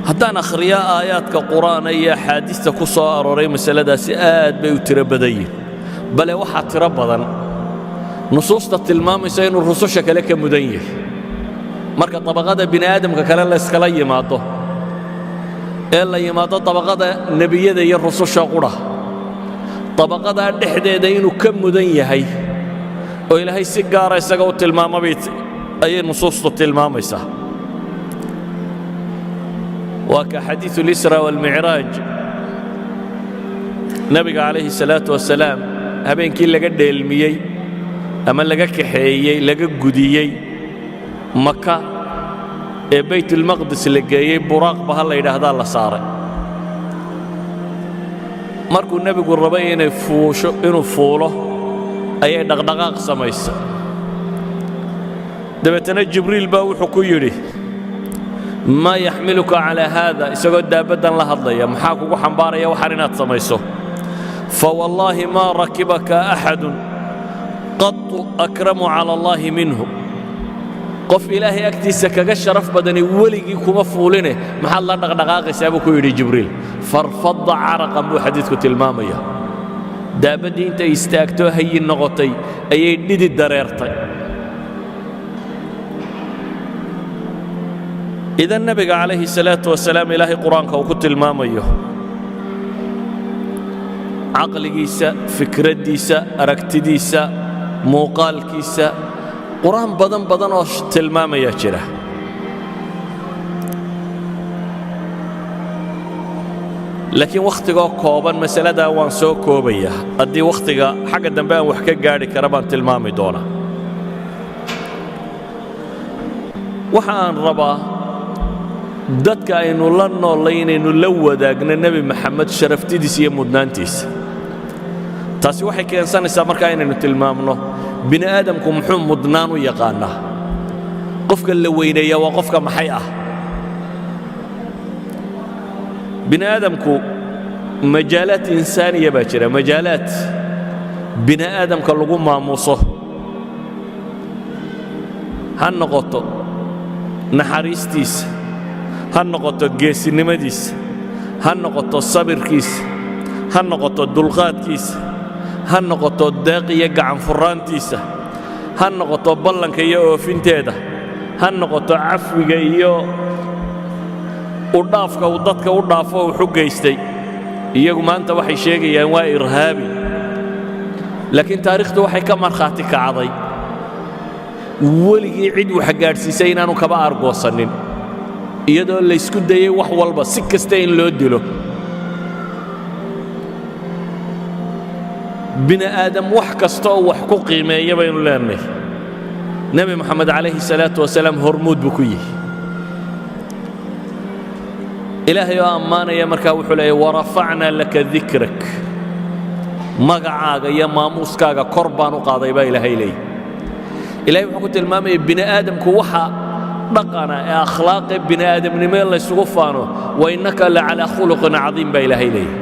haddaan akhriyaa aayaadka qur'aana iyo axaadiista ku soo arooray masaladaasi aad bay u tiro badan yihin bale waxaa tiro badan nusuusta tilmaamaysa inuu rususha kale ka mudan yahay marka dabaqada bini aadamka kale la iskala yimaado ee la yimaado dabaqada nebiyada iyo rususha qudha dabaqadaa dhexdeeda inuu ka mudan yahay oo ilaahay si gaara isaga u tilmaamabay ayay nusuustu tilmaamaysaa waa ka xadiiثu اlisra wاlmicraaj nebiga calayhi الsalaaةu wasalaam habeenkii laga dheelmiyey ama laga kaxeeyey laga gudiyey maka ee baytulmaqdis la geeyey buraaq baha la yidhaahdaa la saaray markuu nebigu rabay inuu fuulo ayay dhaqdhaqaaq samaysay dabeetana jibriil baa wuxuu ku yidhi maa yaxmiluka calaa haada isagoo daabaddan la hadlaya maxaa kugu xambaaraya waxaan inaad samayso fawallaahi maa rakibaka axadun qatu akramu cala allaahi minhu qof ilaahay agtiisa kaga sharaf badani weligii kuma fuuline maxaad la dhaqdhaqaaqaysaa buu ku yidhi jibriil farfadda caraqan buu xadiidku tilmaamaya daabaddii intay istaagtoo hayin noqotay ayay dhidi dareertay idan nebiga calayhi salaatu wasalaam ilaahay qur-aanka uu ku tilmaamayo caqligiisa fikraddiisa aragtidiisa muuqaalkiisa qur'aan badan oo tilmaamayaa jira laakiin wakhtigoo kooban masaladaa waan soo koobayaa haddii wakhtiga xagga dambe aan wax ka gaadhi kara baan tilmaami doonaa waxa aan rabaa dadka aynu la noollay inaynu la wadaagno nebi maxamed sharaftidiisa iyo mudnaantiisa taasi waxay keensanaysaa markaa inaynu tilmaamno bini aadamku muxuu mudnaan u yaqaannaa qofka la weyneeyaa waa qofka maxay ah bini aadamku majaalaad insaaniya baa jira majaalaad bini aadamka lagu maamuuso ha noqoto naxariistiisa ha noqoto geesinimadiisa ha noqoto sabirkiisa ha noqoto dulqaadkiisa ha noqoto deeq iyo gacan furaantiisa ha noqoto ballanka iyo oofinteeda ha noqoto cafwiga iyo u dhaafka uu dadka u dhaafo uu xugaystay iyagu maanta waxay sheegayaan waa irhaabi laakiin taariikhdu waxay ka markhaati kacday weligii cid wax gaadhsiisay inaanu kaba argoosanin iyadoo laysku dayey wax walba si kasta in loo dilo bini aadam wax kasta oo wax ku qiimeeya baynu leenahay nebi moxamed calayhi salaatu wasalaam hormuud buu ku yihi ilaahay oo ammaanaya markaa wuxuu leeyahy warafacnaa laka dikrak magacaaga iyo maamuuskaaga kor baan u qaaday baa ilaahay leeyahy ilahay wuxuu ku tilmaamaya bini aadamku waxa dhaqana ee akhlaaqe bini aadamnimo laysugu faano wa innaka la calaa khuluqin cadiim baa ilaahay leeyahy